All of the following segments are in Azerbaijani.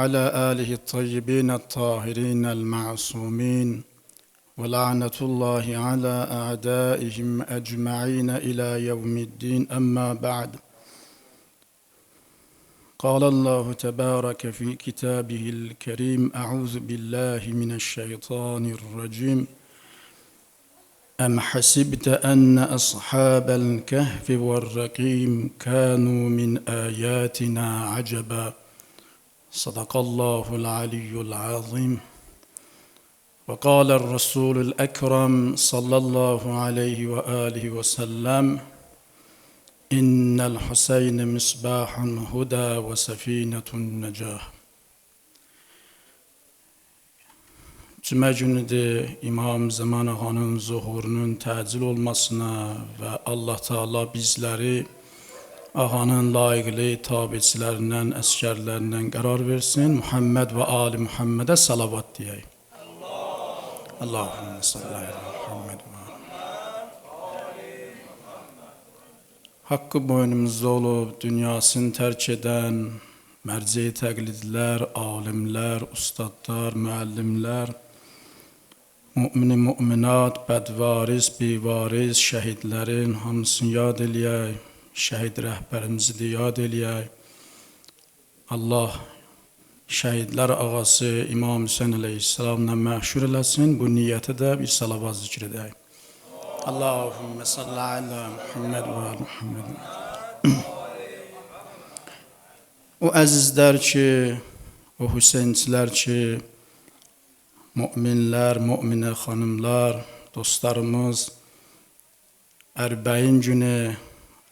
وعلى آله الطيبين الطاهرين المعصومين ولعنة الله على أعدائهم أجمعين إلى يوم الدين أما بعد قال الله تبارك في كتابه الكريم أعوذ بالله من الشيطان الرجيم أم حسبت أن أصحاب الكهف والرقيم كانوا من آياتنا عجبا صدق الله العلي العظيم وقال الرسول الأكرم صلى الله عليه وآله وسلم إن الحسين مصباح الهدى وسفينة النجاة. Cümə günüdür İmam Zaman Ağanın zuhurunun təcil olmasına və Allah Teala bizləri Ağanın layiqli tabiçilərindən, əskərlərindən qərar versin. Muhammed və Ali Muhammedə salavat deyək. Allahümme salli ala Muhammed və haqqı boynumuzda olub, dünyasını tərk edən mərci təqlidlər, alimlər, ustadlar, müəllimlər, mümin-i müminat, bədvaris, bivariz, şəhidlərin hamısını yad eləyək, şəhid rəhbərimizi də yad eləyək. Allah şəhidlər ağası İmam Hüseyin əleyhissalamla məhşur eləsin, bu niyyətə də bir salavat zikr edək. Allahümme salli ala Muhammed və Muhammed. O əzizlər ki, o Hüseyinçilər ki, müminlər, müminə xanımlar, dostlarımız, Ərbəyin günü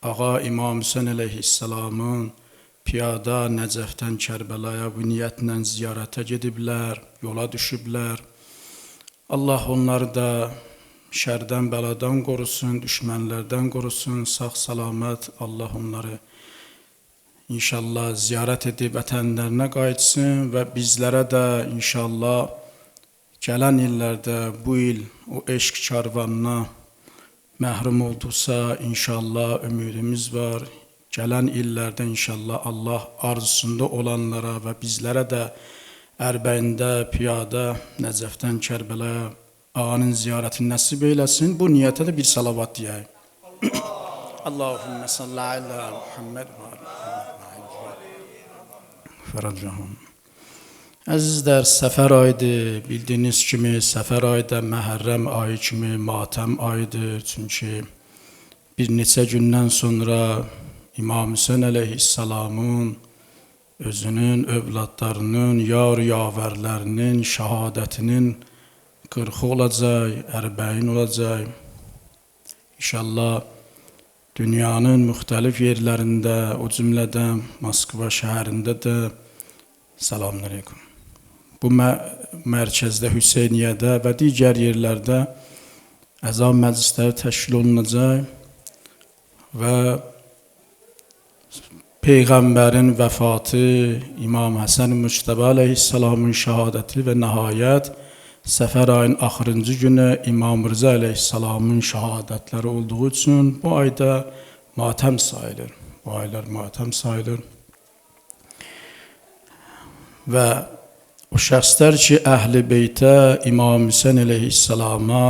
Ağa İmam Hüseyin əleyhissalamın piyada Nəcəfdən Kərbəlaya bu niyyətlə ziyarətə gediblər, yola düşüblər. Allah onları da şərdən, bəladan qorusun, düşmənlərdən qorusun, sağ-salamat Allah onları İnşallah ziyarət edib vətənlərinə qayıtsın və bizlərə də inşallah gələn illərdə bu il o eşq karvanına məhrum oldusa inşallah ümidimiz var. Gələn illərdə inşallah Allah arzusunda olanlara və bizlərə də Ərbəyində, piyada, Nəcəfdən Kərbəlaya Ağanın ziyarətini nəsib eyləsin. Bu niyyətə də bir salavat deyək. Allahümme salli ala Muhammed və Fərəcəhəm. Əzizlər, səfər ayıdır. Bildiyiniz kimi səfər ayı da Məhərrəm ayı kimi matəm ayıdır. Çünki bir neçə gündən sonra İmam Hüseyin əleyhissalamın özünün, övladlarının, yar-yavərlərinin şəhadətinin 40 olacaq, 40 olacaq. İnşallah dünyanın müxtəlif yerlərində, o cümlədən Moskva şəhərində də salamünaleyküm. Bu mərkəzdə, Hüseyniyyədə və digər yerlərdə əzan məclisləri təşkil olunacaq və Peyğəmbərin vəfatı, İmam Həsən Müctəbə əleyhissalamın şəhadəti və nəhayət səfər ayın axırıncı günü İmam Rıza əleyhissalamın şəhadətləri olduğu üçün bu ayda matəm sayılır. Bu aylar matəm sayılır. Və o şəxslər ki, Əhl-i Beytə, İmam Hüseyin əleyhissalama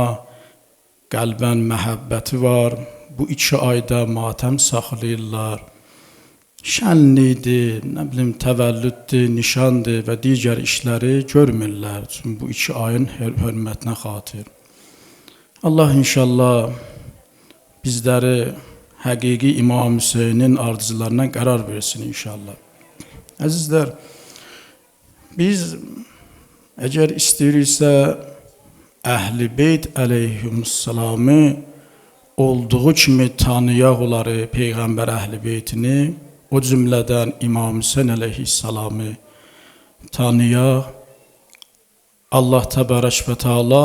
qəlbən məhəbbəti var, bu 2 ayda matəm saxlayırlar. Şənlidir, nə bilim, təvəllüddür, nişandır və digər işləri görmürlər. Çünki bu 2 ayın hörmətinə xatir. Allah inşallah bizləri həqiqi İmam Hüseynin arzularına qərar versin inşallah. Əzizlər, biz əgər istəyiriksə Əhl-i Beyt əleyhissalamı olduğu kimi tanıyaq onları, Peyğəmbər Əhl-i Beytini, o cümlədən İmam Hüseyin əleyhissalamı tanıyaq. Allah təbarək və Teala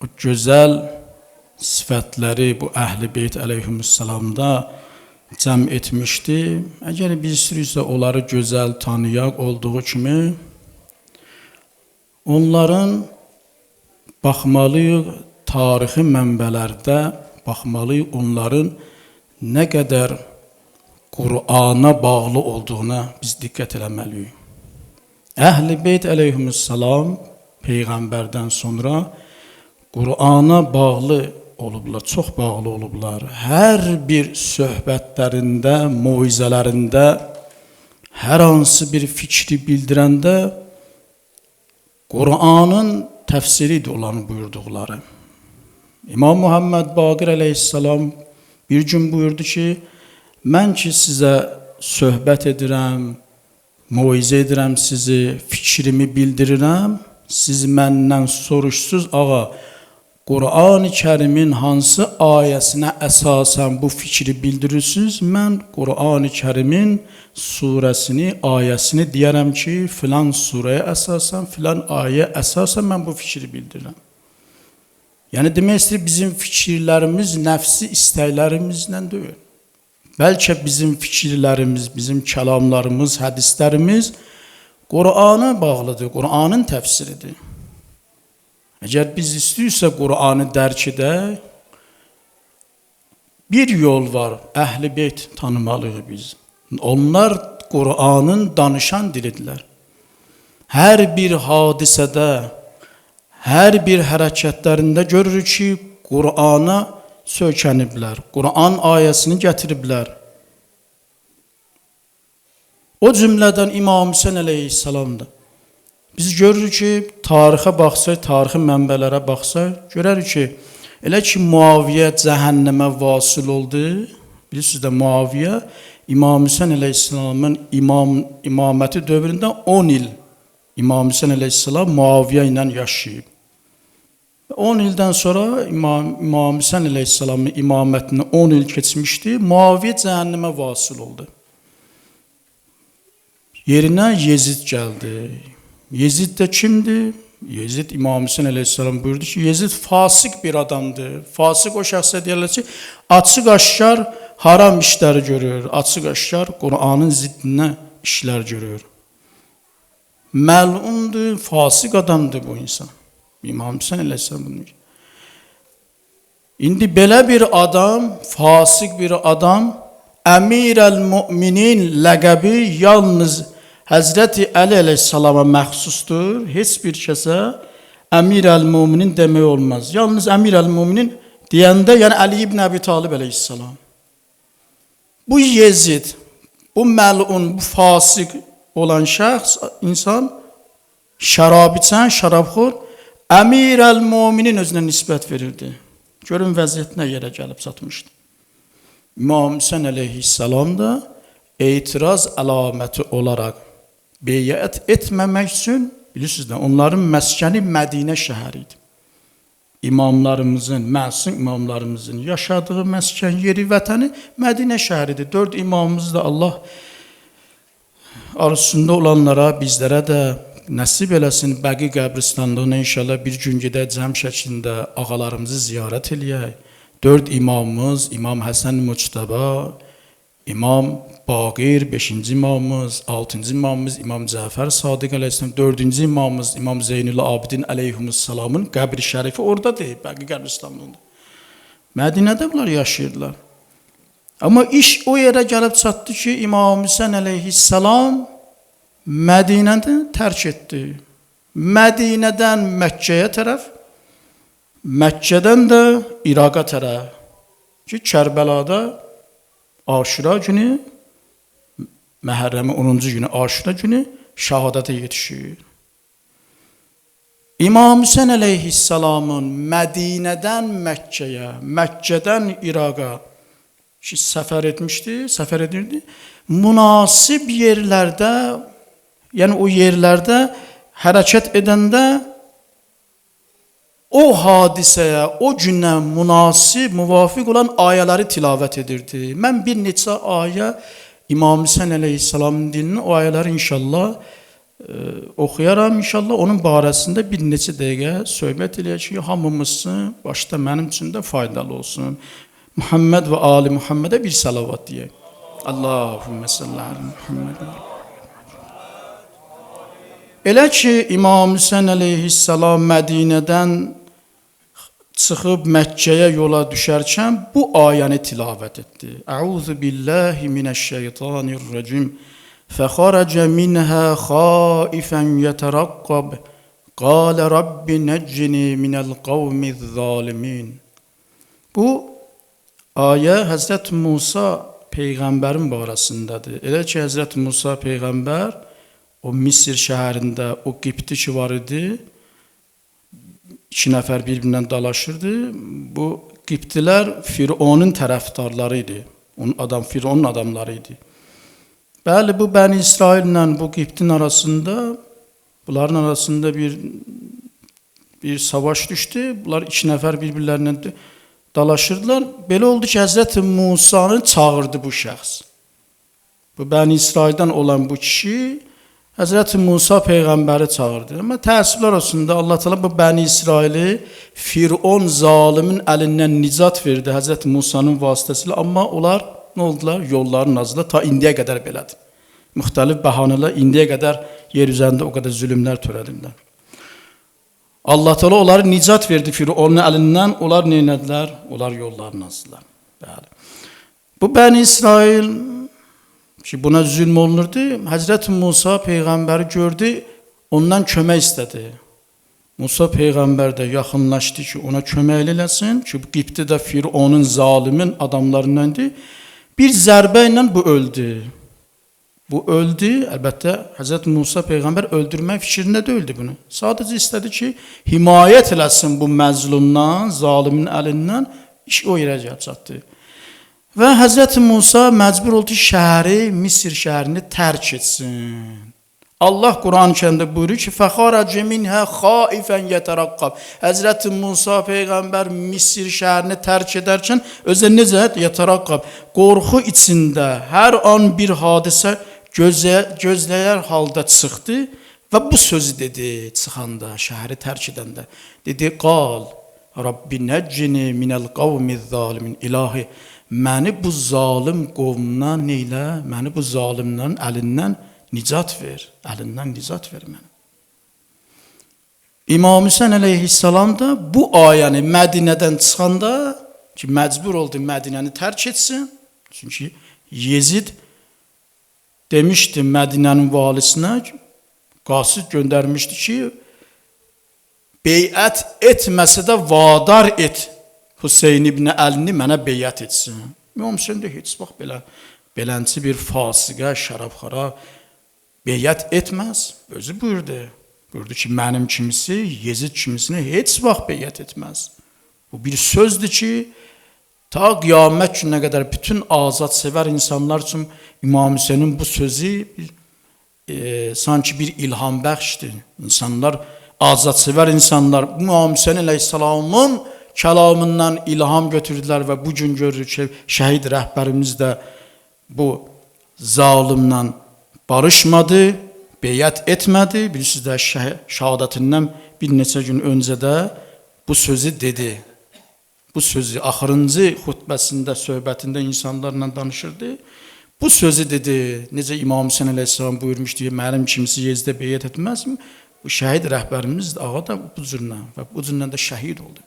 o gözəl sifətləri bu Əhl-i Beyt əleyhissalamda cəm etmişdi. Əgər biz istəyiriksə onları gözəl tanıyaq olduğu kimi, onların baxmalıyıq tarixi mənbələrdə, baxmalıyıq onların nə qədər Qur'ana bağlı olduğuna biz diqqət eləməliyik. Əhl-i Beyt əleyhissalam peyğəmbərdən sonra Qur'ana bağlı olublar, çox bağlı olublar. Hər bir söhbətlərində, moizələrində, hər hansı bir fikri bildirəndə Qur'anın təfsiridir olan buyurduqları. İmam Muhammed Baqir əleyhissalam bir gün buyurdu ki, mən ki sizə söhbət edirəm, moizə edirəm sizi, fikrimi bildirirəm, siz məndən soruşsuz, ağa, Qur'an-ı Kərimin hansı ayəsinə əsasən bu fikri bildirirsiniz? Mən Qur'an-ı Kərimin surəsini, ayəsini deyərəm ki, filan surəyə əsasən, filan ayə əsasən mən bu fikri bildirirəm. Yəni demək istəyir, bizim fikirlərimiz nəfsi istəklərimizlə deyil. Bəlkə bizim fikirlərimiz, bizim kəlamlarımız, hədislərimiz Qur'ana bağlıdır, Qur'anın təfsiridir. Əgər biz istəyirsə Qur'anı dərk edək, bir yol var, Əhl-i Beyt tanımalıyıq biz. Onlar Qur'anın danışan dilidirlər. Hər bir hadisədə, hər bir hərəkətlərində görürük ki, Qur'ana söykəniblər, Qur'an ayəsini gətiriblər. O cümlədən İmam Hüseyn əleyhissalam da. Biz görürük ki, tarixə baxsaq, tarixi mənbələrə baxsaq, görürük ki, elə ki, Muaviyə cəhənnəmə vasil oldu. Bilirsiniz də, Muaviyə İmam Hüseyn əleyhissalamın imaməti dövründə 10 il İmam Hüseyn əleyhissalam Muaviyə ilə yaşayıb. 10 ildən sonra İmam Hüseyn əleyhissalamın imamətini 10 il keçmişdi, Muaviyə cəhənnəmə vasil oldu. Yerinə Yezid gəldi. Yezid də kimdir? Yezid İmam Hüseyn əleyhissalam buyurdu ki, Yezid fasik bir adamdır. Fasik o şəxsə deyirlər ki, açıq aşkar haram işləri görür, açıq aşkar Qur'anın ziddinə işlər görür. Məlundur, fasik adamdır bu insan. İmam Hüseyn əleyhissalam bunu deyir. İndi belə bir adam, fasik bir adam, Əmir-əl-Müminin ləqəbi yalnız Həzrəti Əli əleyhissalama məxsusdur. Heç bir kəsə Əmir-əl-Müminin demək olmaz. Yalnız Əmir-əl-Müminin deyəndə, yəni Əli ibn Əbi Talib əleyhissalam. Bu Yezid, bu məlun, bu fasik olan şəxs, insan, şərab içən, şərabxor, Əmir-əl-Müminin özünə nisbət verirdi. Görün vəziyyətinə yerə gəlib çatmışdı. İmam Hüseyn əleyhissalam da etiraz əlaməti olaraq beyət etməmək üçün, bilirsiniz də, onların məskəni Mədinə şəhəri idi. İmamlarımızın, məsum imamlarımızın yaşadığı məskən yeri, vətəni Mədinə şəhəridir. 4 imamımız da Allah arzusunda olanlara, bizlərə də nəsib eləsin, bəqi qəbristanlığına inşallah bir gün gedək cəm şəklində ağalarımızı ziyarət eləyək. 4 imamımız, İmam Həsən Muctəba, İmam Baqir, 5-ci imamımız, 6-cı imamımız, İmam Cəfər Sadiq əleyhissalam, 4-cü imamımız, İmam Zeynül Abidin əleyhissalamın qəbri şərifi oradadır, bəqi qəbristanlığında. Mədinədə bunlar yaşayırlar. Amma iş o yerə gəlib çatdı ki, İmam Hüseyn əleyhissalam Mədinəni tərk etdi. Mədinədən Məkkəyə tərəf, Məkkədən də İraqa tərəf ki, Kərbəlada Aşura günü, Məhərrəmin 10-cu günü Aşura günü şəhadətə yetişir. İmam Hüseyn əleyhissalamın Mədinədən Məkkəyə, Məkkədən İraqa ki, səfər etmişdi, səfər edirdi. Münasib yerlərdə, yəni o yerlərdə hərəkət edəndə o hadisəyə, o günə münasib, müvafiq olan ayələri tilavət edirdi. Mən bir neçə ayə İmam Hüseyn əleyhissalamın dilini, o ayələri inşallah oxuyaram. İnşallah onun barəsində bir neçə dəqiqə söhbət eləyək ki, hamımızın başda mənim üçün də faydalı olsun. Muhammed və Ali Muhammedə bir salavat deyək. Allahümme salli ala Muhammed. Elə ki, İmam Hüseyn əleyhissalam Mədinədən çıxıb Məkkəyə yola düşərkən bu ayəni tilavət etdi. Əuzu billahi minəşşeytanirracim. فَخَرَجَ مِنْهَا خَائِفًا يَتَرَقَّبُ قَالَ رَبِّ نَجِّنِي مِنَ الْقَوْمِ الظَّالِمِينَ. Bu ayə Həzrət Musa Peyğəmbərin barəsindədir. Elə ki, Həzrət Musa Peyğəmbər o Misir şəhərində o Qibti ki var idi, 2 nəfər bir-birindən dalaşırdı. Bu Qibtilər Fironun tərəfdarları idi. Fironun adamları idi. Bəli, bu Bəni İsraillə bu Qibtin arasında, bunların arasında bir savaş düşdü. Bunlar 2 nəfər bir-birlərindən dalaşırdılar. Belə oldu ki, Həzrət Musanı çağırdı bu şəxs. Bu Bəni İsraildən olan bu kişi Həzrət Musa Peyğəmbəri çağırdı. Amma təəssüflər olsun da Allah Teala bu Bəni İsraili Firon zalimin əlindən nicat verdi Həzrət Musanın vasitəsilə. Amma onlar nə oldular? Yolların azlığı ta indiyə qədər belədir. Müxtəlif bəhanələr indiyə qədər yer üzərində o qədər zülmlər törədiblər. Allah Teala onları nicat verdi Fironun əlindən. Onlar nə etdilər? Onlar yollarını azdılar. Bəli. Bu Bəni İsrail ki buna zülm olunurdu. Həzrət Musa Peyğəmbəri gördü, ondan kömək istədi. Musa Peyğəmbər də yaxınlaşdı ki, ona kömək eləsin ki, bu Qibti də Fironun zalimin adamlarındandır. Bir zərbə ilə bu öldü. Bu öldü. Əlbəttə Həzrət Musa Peyğəmbər öldürmək fikrində deyildi bunu. Sadəcə istədi ki, himayət eləsin bu məzlumdan, zalimin əlindən. İş o yerə çatdı. Və Həzrət Musa məcbur oldu şəhəri, Misir şəhərini tərk etsin. Allah Quran-ı Kərimdə buyurur ki, فَخَرَجَ مِنْهَا خَائِفًا يَتَرَقَّبُ. Həzrət Musa Peyğəmbər Misir şəhərini tərk edərkən özə necə yətərəqqab, qorxu içində hər an bir hadisə gözləyər halda çıxdı və bu sözü dedi çıxanda, şəhəri tərk edəndə. Dedi, qal, Rabbi nəccini minəl qavmiz zalimin. İlahi, məni bu zalim qovmdan neylə, məni bu zalimlərin əlindən nicat ver, əlindən nicat ver mənə. İmam Hüseyin əleyhissalam da bu ayəni Mədinədən çıxanda ki, məcbur oldu Mədinəni tərk etsin. Çünki Yezid demişdi Mədinənin valisinə, qasid göndərmişdi ki, beyət etməsə də vadar et Hüseyin ibn Əlini mənə beyət etsin. İmam Hüseyin də heç vaxt belənçi bir fasiqə, şərabxara beyət etməz. Özü buyurdu. Buyurdu ki, mənim kimisi, Yezid kimisini heç vaxt beyət etməz. Bu bir sözdür ki, ta qiyamət gününə qədər bütün azad-sevər insanlar üçün İmam Hüseynin bu sözü sanki bir ilham bəxşdir. İnsanlar, azad-sevər insanlar İmam Hüseyin əleyhissalamın kəlamından ilham götürdülər və bugün görürük ki, şəhid rəhbərimiz də bu zalimlə barışmadı, beyət etmədi. Bilirsiniz də şəhadətindən bir neçə gün öncə də bu sözü dedi. Bu sözü axırıncı xutbəsində, söhbətində insanlarla danışırdı. Bu sözü dedi. Necə İmam Hüseyin əleyhissalam buyurmuşdu, mənim kimisi Yezdə beyət etməzmi? Bu şəhid rəhbərimiz ağa da bu cürlə və bu cürlə də şəhid oldu.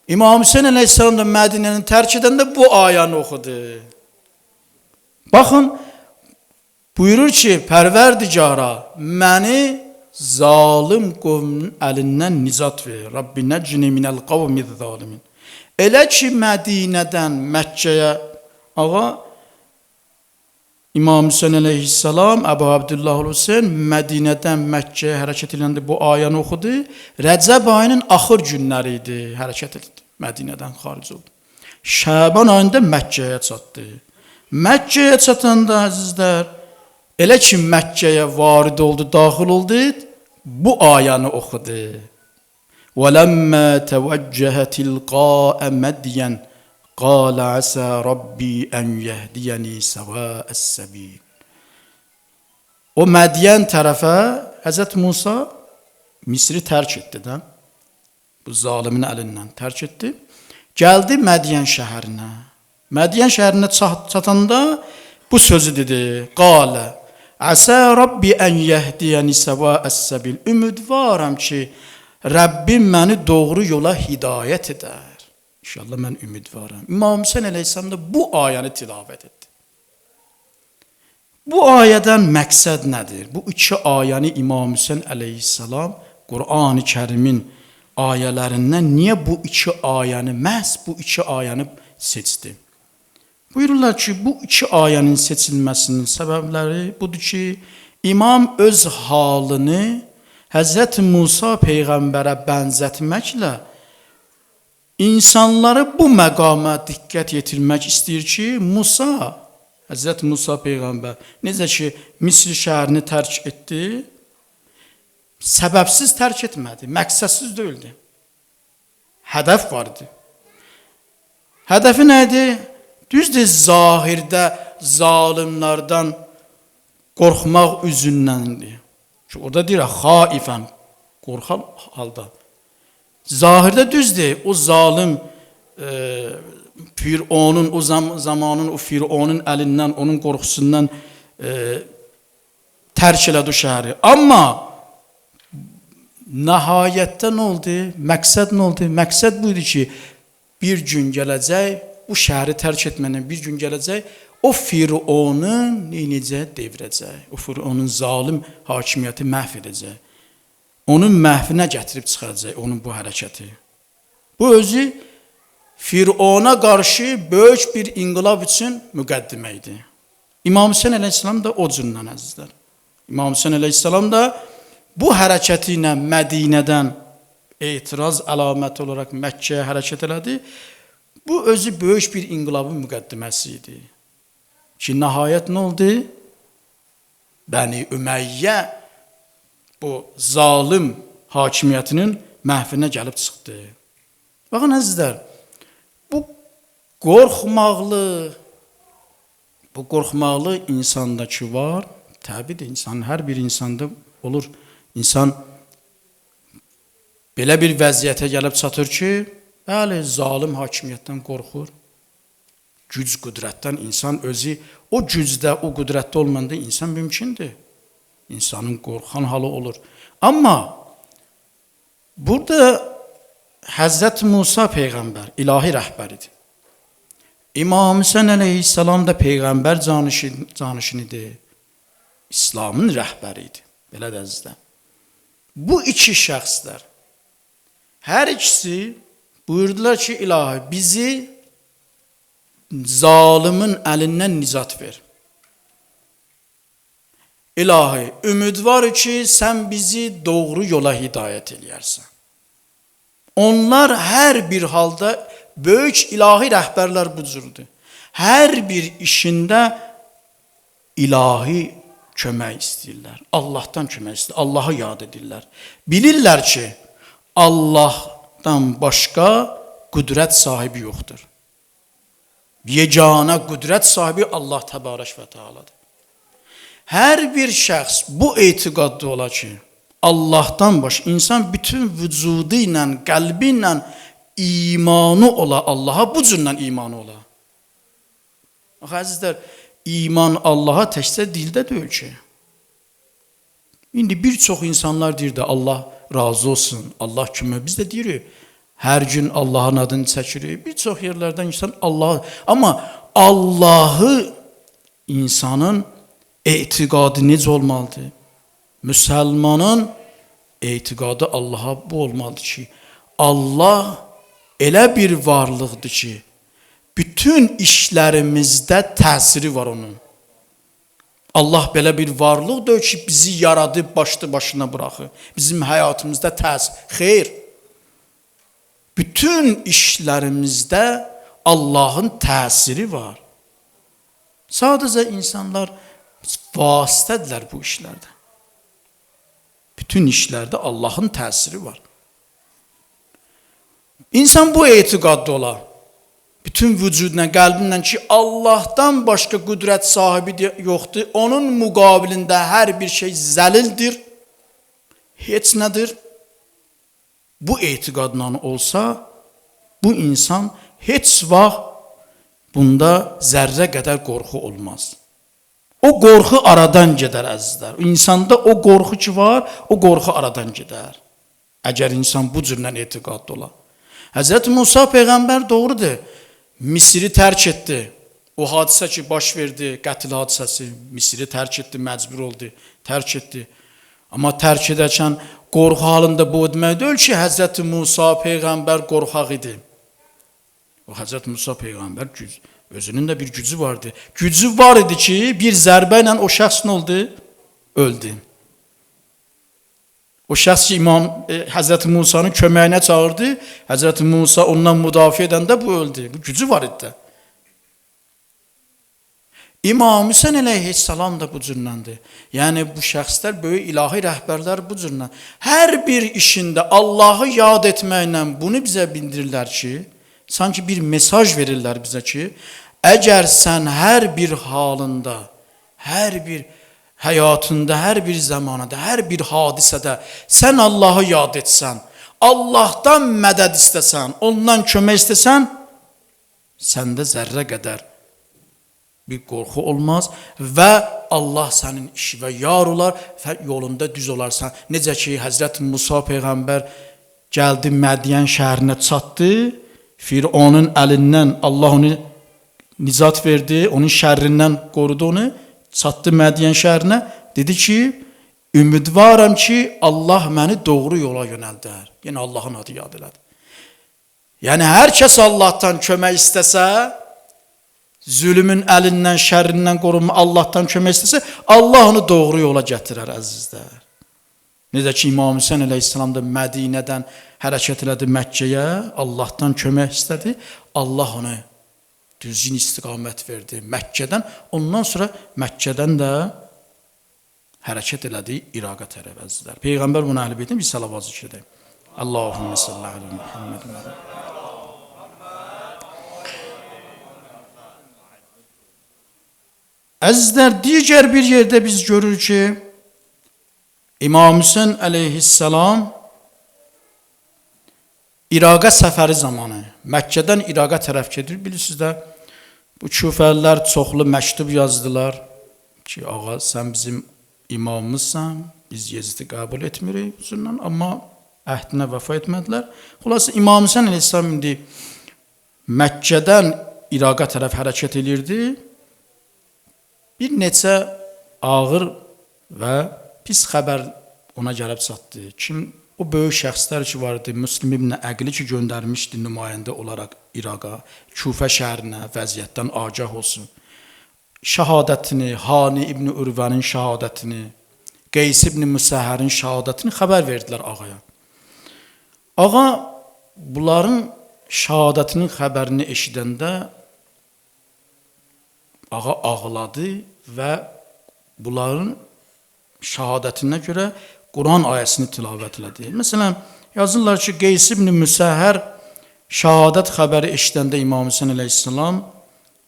İmam Hüseyin əleyhissalam da Mədinəni tərk edəndə bu ayəni oxudu. Baxın, buyurur ki, Pərverdigara, məni zalim qovmun əlindən nicat ver. Rabbi nəccini minəl qavmiz zalimin. Elə ki, Mədinədən Məkkəyə, ağa, İmam Hüseyin əleyhissalam, Əbu Abdullah Hüseyin Mədinədən Məkkəyə hərəkət edəndə bu ayəni oxudu. Rəcəb ayının axır günləri idi, hərəkət etdi. Mədinədən xaric oldu. Şaban ayında Məkkəyə çatdı. Məkkəyə çatanda əzizlər, elə ki Məkkəyə varid oldu, daxil oldu, bu ayəni oxudu. وَلَمَّا تَوَجَّهَ تِلْقَاءَ مَدْيَنَ قَالَ عَسَى رَبِّي أَنْ يَهْدِيَنِي سَوَاءَ السَّبِيلِ. O Mədiyən tərəfə Həzrət Musa Misri tərk etdi də. Bu zalimin əlindən tərk etdi. Gəldi Mədiyən şəhərinə. Mədiyən şəhərinə çatanda bu sözü dedi. Qalə Əsə Rabbi ən yəhdiyəni səvə əs-səbil. Ümidvaram ki, Rəbbim məni doğru yola hidayət edər. İnşallah mən ümidvaram. İmam Hüseyin əleyhissalam da bu ayəni tilavət etdi. Bu ayədən məqsəd nədir? Bu iki ayəni İmam Hüseyn əleyhissalam Qur'an-ı Kərimin ayələrindən niyə bu iki ayəni, məhz bu iki ayəni seçdi? Buyururlar ki, bu iki ayənin seçilməsinin səbəbləri budur ki, İmam öz halını Həzrət Musa Peyğəmbərə bənzətməklə insanları bu məqama diqqət yetirmək istəyir ki, Həzrət Musa Peyğəmbər necə ki, Misr şəhərini tərk etdi, səbəbsiz tərk etmədi, məqsədsiz deyildi. Hədəf vardı. Hədəfi nədir? Düzdür, zahirdə zalimlərdən qorxmaq üzündəndir. Çünki orada deyir, xaifəm, qorxan halda. Zahirdə düzdür, o zalim Fironun, o zamanın o Fironun əlindən, onun qorxusundan tərk elədi o şəhəri. Amma nəhayətdə nə oldu? Məqsəd nə oldu? Məqsəd buydu ki, bir gün gələcək, bu şəhəri tərk etmənin bir gün gələcək, o Fironun necə devirəcək? O Fironun zalim hakimiyyəti məhv edəcək. Onun məhvinə gətirib çıxaracaq onun bu hərəkəti. Bu özü Firona qarşı böyük bir inqilab üçün müqəddimə idi. İmam Hüseyn əleyhissalam da o cürdən əzizlər. İmam Hüseyn əleyhissalam da bu hərəkəti ilə Mədinədən etiraz əlaməti olaraq Məkkəyə hərəkət elədi. Bu özü böyük bir inqilabın müqəddiməsi idi. Ki, nəhayət nə oldu? Bəni Üməyyə bu zalim hakimiyyətinin məhvinə gəlib çıxdı. Baxın əzizlər, bu qorxmaqlı insandakı var, təbidir, hər bir insanda olur. İnsan belə bir vəziyyətə gəlib çatır ki, bəli, zalim hakimiyyətdən qorxur. Güc, qüdrətdən insan özü, o gücdə, o qüdrətdə olmayanda insan mümkündür. İnsanın qorxan halı olur. Amma burada Həzrət Musa Peyğəmbər, ilahi rəhbəridir. İmam Hüseyn əleyhissalam da Peyğəmbər canişinidir. İslamın rəhbəridir. Belə də əzizlər. Bu iki şəxslər, hər ikisi buyurdular ki, ilahi, bizi zalimin əlindən nicat ver. İlahi, ümid var ki, sən bizi doğru yola hidayət eləyərsən. Onlar hər bir halda böyük ilahi rəhbərlər bu cürdür. Hər bir işində ilahi kömək istəyirlər. Allahdan kömək istəyirlər. Allahı yad edirlər. Bilirlər ki, Allahdan başqa qüdrət sahibi yoxdur. Yeganə qüdrət sahibi Allah təbarək və tealadır. Hər bir şəxs bu etiqadda ola ki, Allahdan başqa insan bütün vücudu ilə, qəlbi ilə imanı ola, Allaha bu cürlə imanı ola. Əzizlər, iman Allaha təkcə dildə deyil ki. İndi bir çox insanlar deyir də Allah razı olsun, Allah kimi. Biz də deyirik, hər gün Allahın adını çəkirik. Bir çox yerlərdən insan Allah, amma Allahı insanın etiqadı necə olmalıdır? Müsəlmanın etiqadı Allaha bu olmalıdır ki, Allah elə bir varlıqdır ki, bütün işlərimizdə təsiri var onun. Allah belə bir varlıqdır ki, bizi yaradıb başlı başına bıraxır. Bizim həyatımızda təsir. Xeyr. Bütün işlərimizdə Allahın təsiri var. Sadəcə insanlar vasitədirlər bu işlərdə. Bütün işlərdə Allahın təsiri var. İnsan bu etiqadda ola, bütün vücudla, qəlbinlə ki, Allahdan başqa qüdrət sahibi yoxdur, onun müqabilində hər bir şey zəlildir, heç nədir. Bu etiqadla olsa, bu insan heç vaxt bunda zərrə qədər qorxu olmaz. O qorxu aradan gedər əzizlər. İnsanda o qorxu ki var, o qorxu aradan gedər. Əgər insan bu cürlə etiqadda ola. Həzrət Musa Peyğəmbər doğrudur, Misri tərk etdi. O hadisə ki, baş verdi, qətl hadisəsi, Misri tərk etdi, məcbur oldu, tərk etdi. Amma tərk edərkən qorxu halında bu demək deyil ki, Həzrəti Musa Peyğəmbər qorxaq idi. O Həzrəti Musa Peyğəmbər özünün də bir gücü vardı. Gücü var idi ki, bir zərbə ilə o şəxs nə oldu? Öldü. O şəxs ki, Həzrəti Musanın köməyinə çağırdı, Həzrəti Musa ondan müdafiə edəndə bu öldü. Bu gücü var idi. İmam Hüseyin əleyhissalam da bu cürləndir. Yəni bu şəxslər, böyük ilahi rəhbərlər bu cürlən. Hər bir işində Allahı yad etməklə bunu bizə bildirirlər ki, sanki bir mesaj verirlər bizə ki, əgər sən hər bir halında, hər bir həyatında, hər bir zamanada, hər bir hadisədə sən Allahı yad etsən, Allahdan mədəd istəsən, ondan kömək istəsən, səndə zərrə qədər bir qorxu olmaz və Allah sənin işi və yar olar və yolunda düz olarsan. Necə ki, Həzrəti Musa Peyğəmbər gəldi Mədiyən şəhərinə çatdı, Fironun əlindən Allah onu nizat verdi, onun şərrindən qorudu onu, çatdı Mədiyən şəhərinə, dedi ki, ümidvaram ki, Allah məni doğru yola yönəldər. Yəni Allahın adı yad elədi. Yəni hər kəs Allahdan kömək istəsə, zülmün əlindən, şərrindən qorunma, Allahdan kömək istəsə, Allah onu doğru yola gətirər, əzizlər. Necə ki, İmam Hüseyin əleyhissalam da Mədinədən hərəkət elədi Məkkəyə, Allahdan kömək istədi, Allah onu düzgün istiqamət verdi Məkkədən, ondan sonra Məkkədən də hərəkət elədi İraqa tərəf, əzizlər. Peyğəmbər bunu əhl-i beytdən bir salavat zikr edək. Allahümme salli alə Muhammed. Əzizlər, digər bir yerdə biz görür ki, İmam Hüseyin əleyhissalam İraqa səfəri zamanı Məkkədən İraqa tərəf gedir. Bilirsiniz də, bu küfəlilər çoxlu məktub yazdılar ki, ağa sən bizim imamımızsan, biz Yezidi qəbul etmirik, amma əhdinə vəfa etmədilər. Xülasə, İmam Hüseyin əleyhissalam indi Məkkədən İraqa tərəf hərəkət edirdi. Bir neçə ağır və pis xəbər ona gəlib çatdı. O böyük şəxslər ki vardı, Müslim ibn Əqili ki göndərmişdi nümayəndə olaraq İraqa, Küfə şəhərinə vəziyyətdən agah olsun. Şəhadətini, Hani ibn Ürvənin şəhadətini, Qeys ibn Müsəhərin şəhadətini xəbər verdilər ağaya. Ağa bunların şəhadətinin xəbərini eşidəndə ağa ağladı və bunların şəhadətinə görə Quran ayəsini tilavət elədi. Məsələn, yazırlar ki, Qeys ibn Müsəhər şəhadət xəbəri eşidəndə İmam Hüseyin əleyhissalam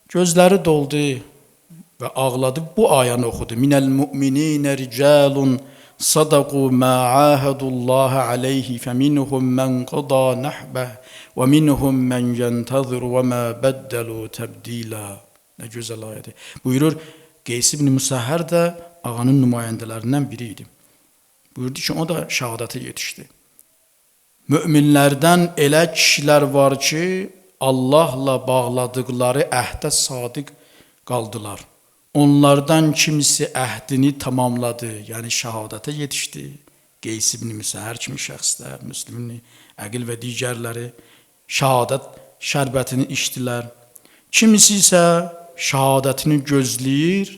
gözləri doldu və ağladı. Bu ayəni oxudu. Minəl mu'mininə ricalun sadaqu mə ahədullaha aleyhi fəminhum mən qada nəhbəh və minhum mən yəntəzir və mə bəddəlu təbdilə. Nə gözəl ayədir. Buyurur, Qeys ibn Müsəhər də ağanın nümayəndələrindən biri idi. Buyurdu ki, o da şəhadətə yetişdi. Möminlərdən elə kişilər var ki, Allahla bağladıqları əhdə sadiq qaldılar. Onlardan kimisi əhdini tamamladı, yəni şəhadətə yetişdi. Qeys ibn Müsəhər kimi şəxslər, Müslim ibn Əqil və digərləri şəhadət şərbətini içdilər. Kimisi isə şəhadətini gözləyir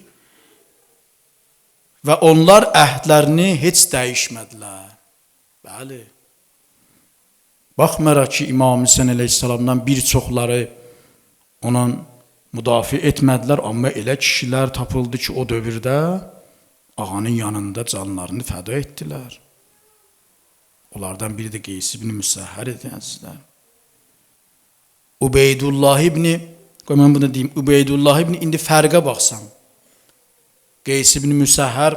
və onlar əhdlərini heç dəyişmədilər. Bəli. Baxmayaraq ki, İmam Hüseyin əleyhissalamdan bir çoxları ona müdafiə etmədilər, amma elə kişilər tapıldı ki, o dövrdə ağanın yanında canlarını fəda etdilər. Onlardan biri də Qeys ibn Müsəhər idi, əzizlər. Ubeydullah ibn, qoy mən bunu deyim, Ubeydullah ibn, indi fərqə baxsam. Qeys ibn Müsəhər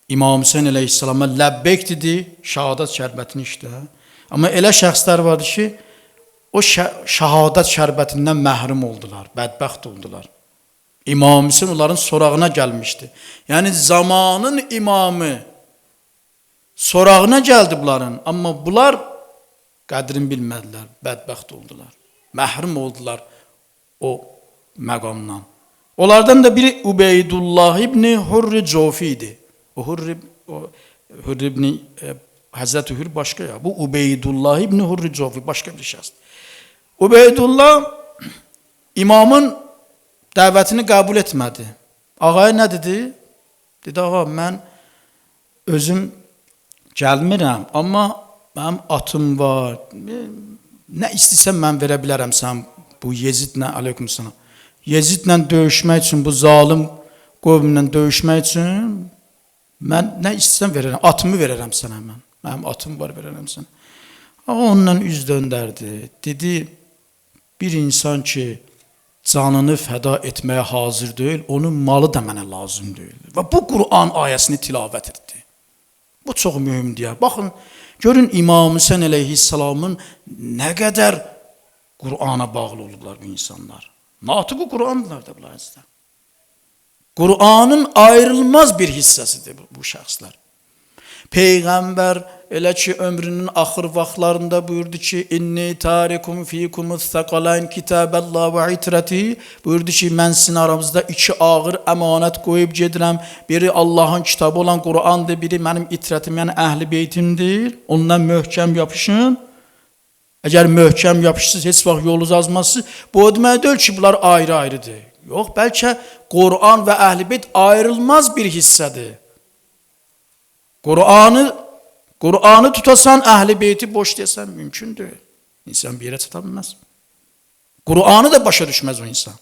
İmam Hüseyin əleyhissalama ləbbeyk dedi, şəhadət şərbətini içdi. Amma elə şəxslər vardı ki, o şəhadət şərbətindən məhrum oldular, bədbəxt oldular. İmam Hüseyin onların sorağına gəlmişdi. Yəni zamanın imamı sorağına gəldi bunların, amma bunlar qədrini bilmədilər, bədbəxt oldular. Məhrum oldular o məqamdan. Onlardan da biri Ubeydullah ibn Hurr Cofi idi. O Hurr ibn Hazreti Hür başka ya. Bu Ubeydullah ibn Hurr Cofi başka bir şəxsdir. Ubeydullah imamın dəvətini qəbul etmədi. Ağaya nə dedi? Dedi, ağa, mən özüm gəlmirəm, amma mənim atım var. Nə istəsən mən verə bilərəm sən bu Yezidlə, aleykümselam. Yezidlə döyüşmək üçün, bu zalim qovmlə döyüşmək üçün mən nə istəsən verərəm. Atımı verərəm sənə mən. Mənim atım var, verərəm sənə. Ağa ondan üz döndərdi. Dedi, bir insan ki canını fəda etməyə hazır deyil, onun malı da mənə lazım deyil. Və bu Qur'an ayəsini tilavət etdi. Bu çox mühümdür. Baxın, görün İmam Hüseyin əleyhissalamın nə qədər Qur'ana bağlı olublar bu insanlar. Natiqi Qur'andırlar da bunlar. Qur'anın ayrılmaz bir hissəsidir bu şəxslər. Peyğəmbər elə ki ömrünün axır vaxtlarında buyurdu ki, inni tarikum fikumuz thaqalayn kitaballah və itrati, buyurdu ki, mən sizin aramızda iki ağır əmanət qoyub gedirəm. Biri Allahın kitabı olan Qur'andır, biri mənim itratim, yəni əhl-i beytimdir. Ondan möhkəm yapışın. Əgər möhkəm yapışsız, heç vaxt yolunuz azmazsınız. Bu o demək deyil ki, bunlar ayrı-ayrıdır. Yox, bəlkə Qur'an və əhl-i beyt ayrılmaz bir hissədir. Qur'anı tutasan, əhl-i beyti boş desən, mümkündür. İnsan bir yerə çata bilməz. Qur'anı da başa düşməz o insan.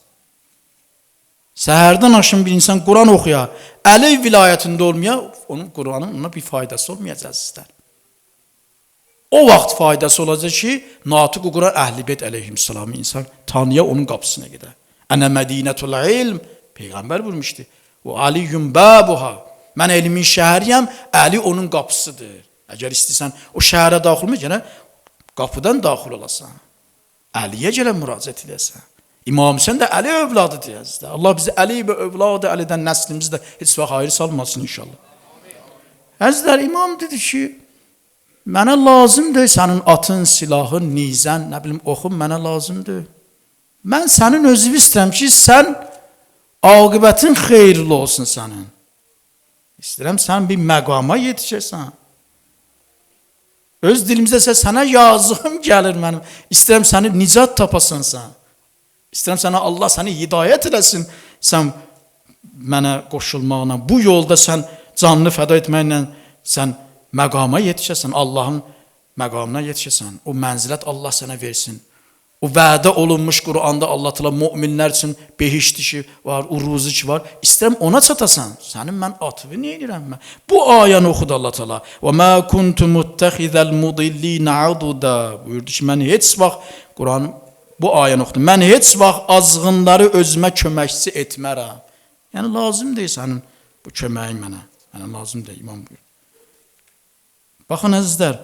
Səhərdən aşın bir insan Qur'an oxuya, Əli vilayətində olmaya, onun Qur'anın ona bir faydası olmayacaq sizlər. O vaxt faydası olacaq ki, Natiq-i Qur'an Əhl-i Beyt əleyhissalamı insan tanıya onun qapısına gedər. Ənə mədinətul ilm, Peyğəmbər buyurmuşdu. O aliyyum bəbuha. Mən elmin şəhəriyəm, Əli onun qapısıdır. Əgər istəyirsən o şəhərə daxil olma, yenə qapıdan daxil olasan. Əliyə gələ müraciət edəsən. İmam Hüseyin də Əli övladı deyəzdir. Allah bizi Əli və övladı Əlidən nəslimizi də heç vaxt ayrı salmasın inşallah. Əzizlər, imam dedi ki, mənə lazımdır sənin atın, silahın, nizən, nə bilim, oxun mənə lazımdır. Mən sənin özünü istəyirəm ki, sən aqibətin xeyirli olsun sənin. İstəyirəm sən bir məqama yetişəsən. Öz dilimizdə sənə yazığım gəlir mənim. İstəyirəm səni nicat tapasan sən. İstəyirəm sənə Allah səni hidayət eləsin. Sən mənə qoşulmaqla, bu yolda sən canını fəda etməklə sən məqama yetişəsən. Allahın məqamına yetişəsən. O mənzilət Allah sənə versin. O vədə olunmuş Qur'anda Allah təala möminlər üçün behişt işi var, uruzu ki var. İstəyirəm ona çatasan. Sənin mən atını niyə edirəm mən? Bu ayəni oxudu Allah təala. Və mə kuntu muttəxizəl mudillin aduda. Buyurdu ki, mən heç vaxt Qur'an bu ayəni oxudum. Mən heç vaxt azğınları özümə köməkçi etmərəm. Yəni lazım deyil sənin bu köməyin mənə. Mənə lazım deyil, imam buyur. Baxın əzizlər,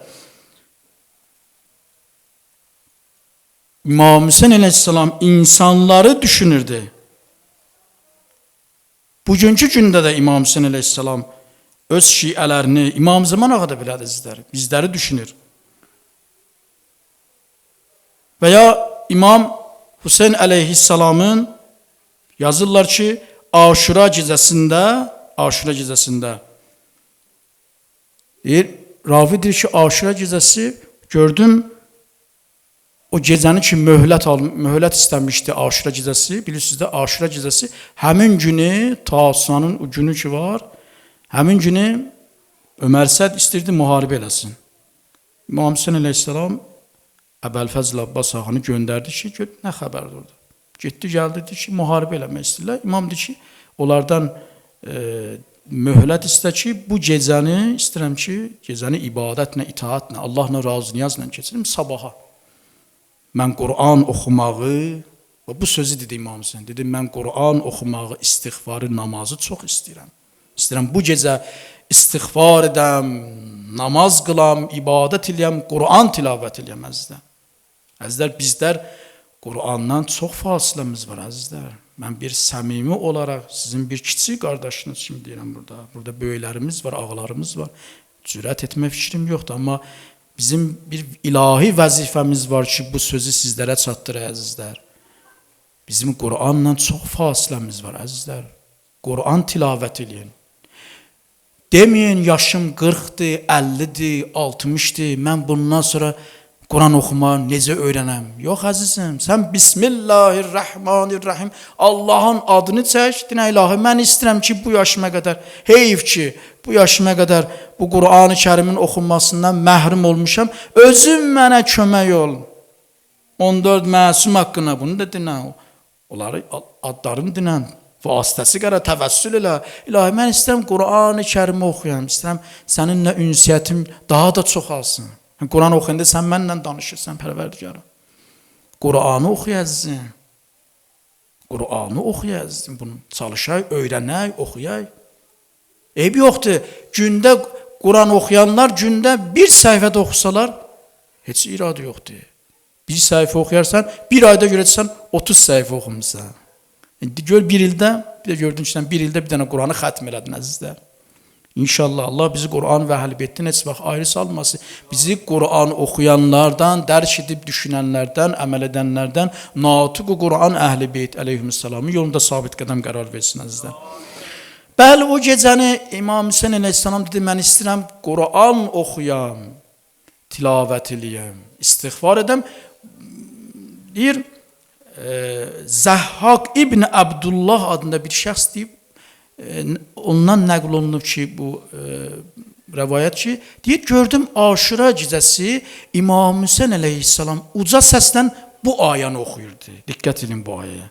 İmam Hüseyin əleyhissalam insanları düşünürdü. Bugünkü gündə də İmam Hüseyin əleyhissalam öz şiələrini, İmam Zaman ağa da belədir sizlər, bizləri düşünür. Və ya İmam Hüseyin əleyhissalamın yazırlar ki, Aşura gecəsində ravi deyir ki, Aşura gecəsi gördüm, o gecəni ki möhlət istənmişdi Aşura gecəsi, bilirsiniz də Aşura gecəsi həmin günü, Tasuanın o günü ki var, həmin günü Ömər Səd istəyirdi müharibə eləsin. İmam Hüseyin əleyhissalam Əbəlfəzl Abbas ağanı göndərdi ki, nə xəbərdir orada? Getdi, gəldi, dedi ki, müharibə eləmək istəyirlər. İmam dedi ki, onlardan möhlət istə ki, bu gecəni istəyirəm ki, gecəni ibadətlə, itaatlə, Allahla razı niyazla keçirim sabaha. Mən Qur'an oxumağı, bu sözü dedi İmam Hüseyin, dedi, mən Qur'an oxumağı, istiğfarı, namazı çox istəyirəm. İstəyirəm bu gecə istiğfar edəm, namaz qılam, ibadət eləyəm, Qur'an tilavət eləyəm əzizlər. Əzizlər, bizlər Qur'andan çox fasiləmiz var əzizlər. Mən bir səmimi olaraq sizin bir kiçik qardaşınız kimi deyirəm burada. Burada böyüklərimiz var, ağalarımız var. Cürət etmə fikrim yoxdur, amma bizim bir ilahi vəzifəmiz var ki, bu sözü sizlərə çatdıraq əzizlər. Bizim Qur'anla çox fasiləmiz var əzizlər. Qur'an tilavət eləyin. Deməyin yaşım 40-dır, 50-dir, 60-dır. Mən bundan sonra Qur'an oxuma necə öyrənəm? Yox əzizim, sən Bismillahirrahmanirrahim Allahın adını çək, dinə ilahi. Mən istəyirəm ki, bu yaşıma qədər, heyf ki, bu yaşıma qədər bu Qur'an-ı Kərimin oxunmasından məhrum olmuşam. Özün mənə kömək ol. 14 məsum haqqında bunu da dinə. Onları adlarını dinən. Vasitəsi qara təvəssül elə. İlahi, mən istəyirəm Qur'an-ı Kərimi oxuyam. İstəyirəm səninlə ünsiyyətim daha da çoxalsın. Qur'an oxuyanda sən mənlə danışırsan, Pərverdigarım. Qur'anı oxuyazsın. Qur'anı oxuyazsın. Bunu çalışay, öyrənək, oxuyay. Eybi yoxdur. Gündə Qur'an oxuyanlar gündə bir səhifədə oxusalar heç iradı yoxdur. Bir səhifə oxuyarsan, bir ayda görəcəksən 30 səhifə oxumusan. Gör bir ildə, bir də gördün ki, bir ildə bir dənə Qur'anı xətm elədin əzizlər. İnşallah Allah bizi Qur'an və əhl-i beytdən heç vaxt ayrı salmasın. Bizi Qur'an oxuyanlardan, dərk edib düşünənlərdən, əməl edənlərdən, natiq-u Qur'an əhl-i beyt əleyhissalamın yolunda sabit qədəm qərar versin əzizlər. Bəli, o gecəni İmam Hüseyin əleyhissalam dedi, mən istəyirəm Qur'an oxuyam, tilavət eləyəm, istiğfar edəm. Deyir, Zəhhaq İbn Abdullah adında bir şəxs deyib, ondan nəql olunub ki, bu rəvayət ki, deyir, gördüm Aşura gecəsi İmam Hüseyin əleyhissalam uca səslə bu ayəni oxuyurdu. Diqqət edin bu ayəyə.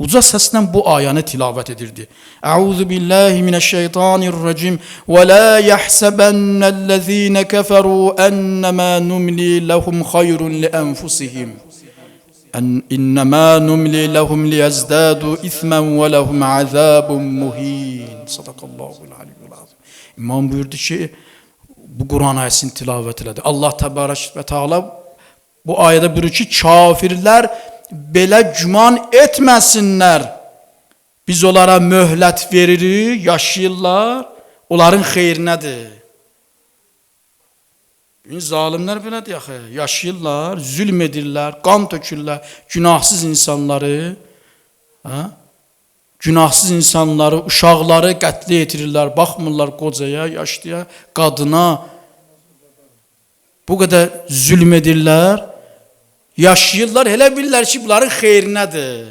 Uca səslə bu ayəni tilavət edirdi. Əuzu billahi minəşşeytanirracim və la yəhsəbənnəl-ləzīnə kəfəru ennəmə numli ləhum xayrun li ənfusihim. İnnemâ numli lehum liyezdâdu ismen ve lehum azâbun muhin. Sadakallahul aliyyul azim. İmam buyurdu ki, bu Kur'an ayetini tilavet elədi. Allah Tebarek ve Teala bu ayette buyurur ki, kafirler belə güman etməsinlər. Biz onlara möhlət veririk, yaşayırlar, onların xeyrinədir. Zalimler belədir axı, yaşayırlar, zülm edirlər, qan tökürlər, günahsız insanları, uşaqları qətlə yetirirlər, baxmırlar qocaya, yaşlıya, qadına. Bu qədər zülm edirlər, yaşayırlar, elə bilirlər ki, bunların xeyrinədir.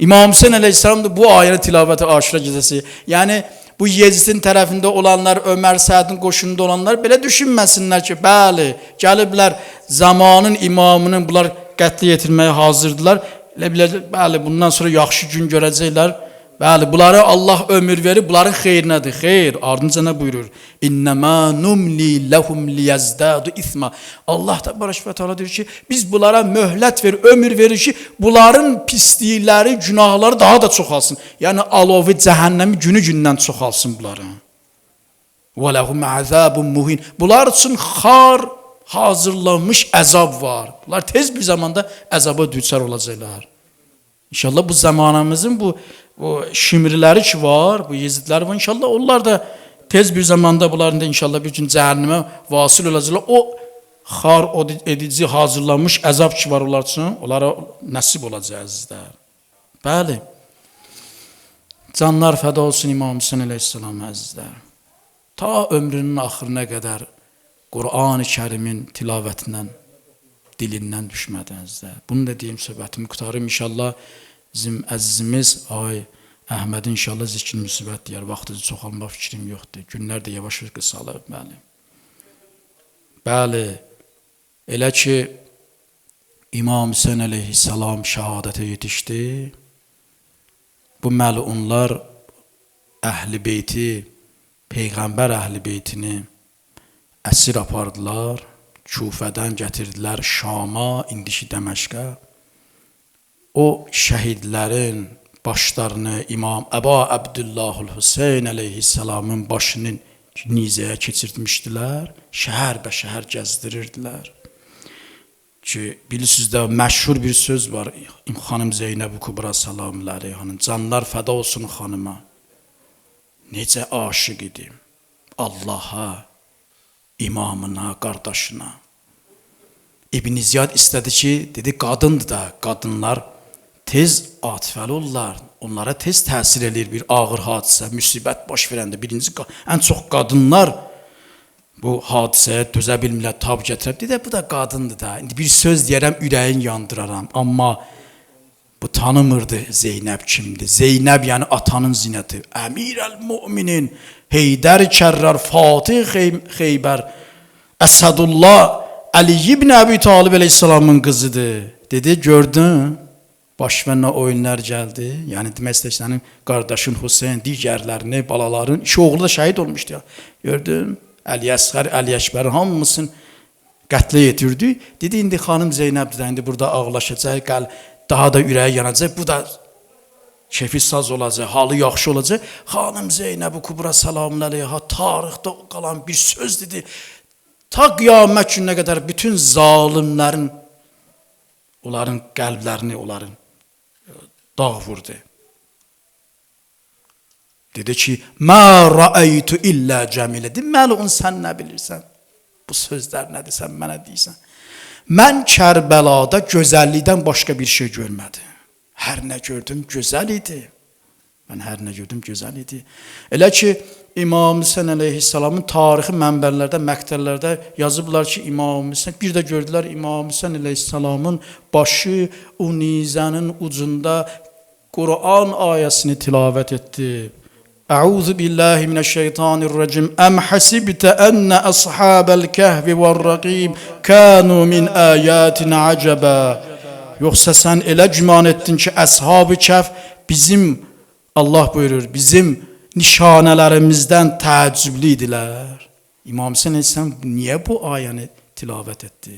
İmam Hüseyin əleyhissalam da bu ayəni tilavəti Aşura gecəsi, yəni bu Yezidin tərəfində olanlar, Ömər Sədin qoşununda olanlar belə düşünməsinlər ki, bəli, gəliblər zamanın imamının bunlar qətlə yetirməyə hazırdılar. Elə biləcək, bəli, bundan sonra yaxşı gün görəcəklər. Bəli, bunları Allah ömür verir, bunların xeyrinədir. Xeyr, ardınca nə buyurur? İnnəmə numli ləhum liyezdadu isma. Allah Təbarək və Teala deyir ki, biz bunlara möhlət verir, ömür verir ki, bunların pislikləri, günahları daha da çoxalsın. Yəni alovi cəhənnəmi günü-gündən çoxalsın bunları. Və ləhum azabun muhin. Bunlar üçün xar hazırlanmış əzab var. Bunlar tez bir zamanda əzaba düçar olacaqlar. İnşallah bu zamanımızın bu şimriləri ki var, bu Yezidləri var. İnşallah onlar da tez bir zamanda bunların da inşallah bir gün cəhənnəmə vasil olacaqlar. O xar edici hazırlanmış əzab ki var onlar üçün, onlara nəsib olacaq əzizlər. Bəli. Canlar fəda olsun İmam Hüseyin əleyhissalam əzizlər. Ta ömrünün axırına qədər Qur'an-ı Kərimin tilavətindən, dilindən düşmədi əzizlər. Bunu da deyim, söhbətimi qutarım. İnşallah bizim əzizimiz ay Əhməd inşallah zikr müsibət deyər. Vaxtınızı çoxalma fikrim yoxdur. Günlər də yavaş-yavaş qısalır. Bəli. Elə ki İmam Hüseyin əleyhissalam şəhadətə yetişdi. Bu məlunlar əhl-i beyti, Peyğəmbər əhl-i beytini əsir apardılar. Küfədən gətirdilər Şama, indiki Dəməşqə. O şəhidlərin başlarını İmam Əba Abdullahul Hüseyin əleyhissalamın başını nizəyə keçirtmişdilər. Şəhər bə şəhər gəzdirirdilər. Ki, bilirsiniz də məşhur bir söz var. Xanım Zeynəb-i Kubra salamü aleyhanın. Canlar fəda olsun xanıma. Necə aşıq idim Allaha, imamına, qardaşına. İbn Ziyad istədi ki, dedi, qadındır da, qadınlar tez atifəli olurlar. Onlara tez təsir eləyir bir ağır hadisə, müsibət baş verəndə. Ən çox qadınlar bu hadisəyə dözə bilmirlər, tab gətirib. Dedə bu da qadındır da. İndi bir söz deyərəm, ürəyin yandıraram. Amma bu tanımırdı Zeynəb kimdir. Zeynəb yəni atanın zinəti. Əmirəl-Müminin, Heydər Kərrar, Fatih Xeybər, Əsədullah, Ali ibn Əbi Talib əleyhissalamın qızıdır. Dedi, gördün, başına oyunlar gəldi. Yəni demək istəyirəm, qardaşın Hüseyn, digərlərini, balaların, iki oğlu da şəhid olmuşdu ya. Gördün, Əli Əsğər, Əli Əkbər hamısını qətlə yetirdi. Dedi, indi xanım Zeynəbdir, indi burada ağlaşacaq, daha da ürəyi yanacaq. Bu da keyfi saz olacaq, halı yaxşı olacaq. Xanım Zeynəb-i Kubra salamun əleyhə tarixdə qalan bir söz dedi. Ta qiyamət gününə qədər bütün zalimlərin, onların qəlblərini, onların dağ vurdu. Dedi ki, mə rəəytu illə cəmilə. Deməli, onu sən nə bilirsən? Bu sözlər nədir, sən mənə deyirsən? Mən Kərbəlada gözəllikdən başqa bir şey görmədim. Hər nə gördüm, gözəl idi. Mən hər nə gördüm, gözəl idi. Elə ki, İmam Hüseyn əleyhissalamın tarixi mənbərlərdə, məktəllərdə yazıblar ki, İmam Hüseyn, bir də gördülər İmam Hüseyn əleyhissalamın başı o nizənin ucunda Quran ayəsini tilavət etdi. Əuzu billahi minəşşeytanirracim. Əm hasibtə ənə əshabəl kəhvi vər-rəqim kənu min ayatina acəbə. Yoxsa sən elə güman etdin ki, əshab-ı kəhf bizim, Allah buyurur, bizim nişanələrimizdən təəccüblü idilər. İmam Hüseyn əleyhissalam niyə bu ayəni tilavət etdi?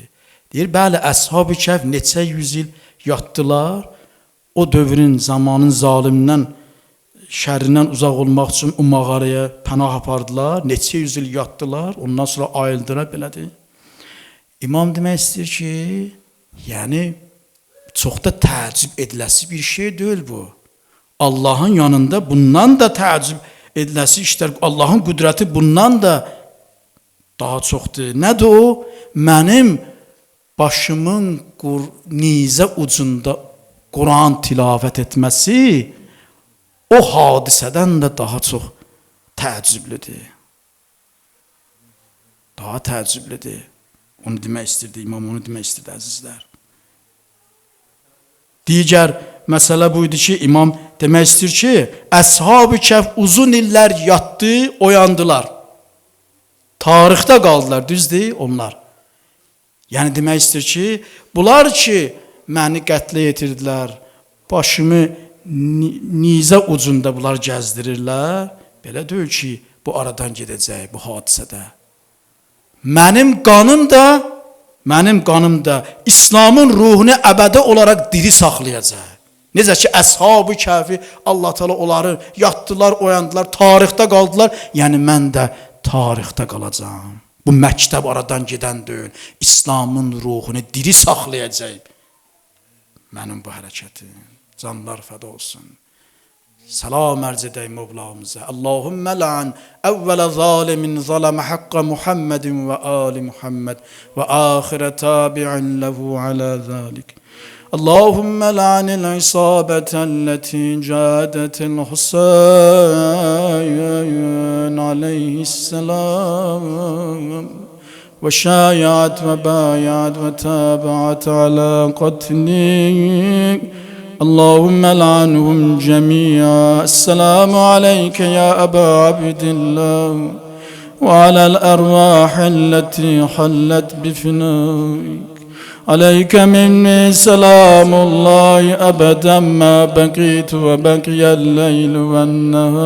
Deyir, bəli, əshab-ı kəhf neçə yüz il yatdılar. O dövrün, zamanın zalimindən, şərrindən uzaq olmaq üçün o mağaraya pənah apardılar. Neçə yüz il yatdılar, ondan sonra ayıldılar, belədir. İmam demək istəyir ki, yəni, çox da təəccüb ediləsi bir şey deyil bu. Allahın yanında bundan da təəccüb ediləsi işlər, Allahın qüdrəti bundan da daha çoxdur. Nədir o? Mənim başımın nizə ucunda Quran tilavət etməsi o hadisədən də daha çox təəccüblüdür. Daha təəccüblüdür. Onu demək istirdi, İmam onu demək istirdi, əzizlər. Digər məsələ buydu ki, İmam demək istir ki, əshab-ı kəhf uzun illər yatdı, oyandılar. Tarixdə qaldılar, düzdür onlar. Yəni demək istir ki, bunlar ki, məni qətlə yetirdilər, başımı nizə ucunda bunlar gəzdirirlər, belə deyil ki, bu aradan gedəcək, bu hadisədə. Mənim qanım da İslamın ruhunu əbədi olaraq diri saxlayacaq. Necə ki, əshab-ı kəhfi Allah Teala onları yatdılar, oyandılar, tarixdə qaldılar. Yəni mən də tarixdə qalacağam. Bu məktəb aradan gedən deyil. İslamın ruhunu diri saxlayacaq. Mənim bu hərəkətim. Canlar fəda olsun. Salam ərz edək Mevlamıza. Allahümmə lən əvvələ zalimin zaləmə haqqə Muhammedin və ali Muhammed və axirə tabi'in ləhu alə zəlik. اللهم لعن العصابة التي جادت الحسين عليه السلام وشايعت وبايعت وتابعت على قتله اللهم لعنهم جميعا. السلام عليك يا أبا عبد الله وعلى الأرواح التي حلت بفنائك. عليك مني سلام الله أبدا ما بقيت وبقي الليل والنهار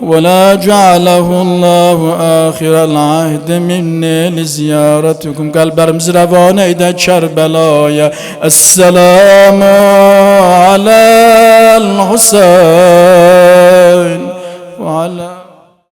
ولا جعله الله آخر العهد مني لزيارتكم. قلبرمز روانه ده کربلایا. السلام على الحسين وعلى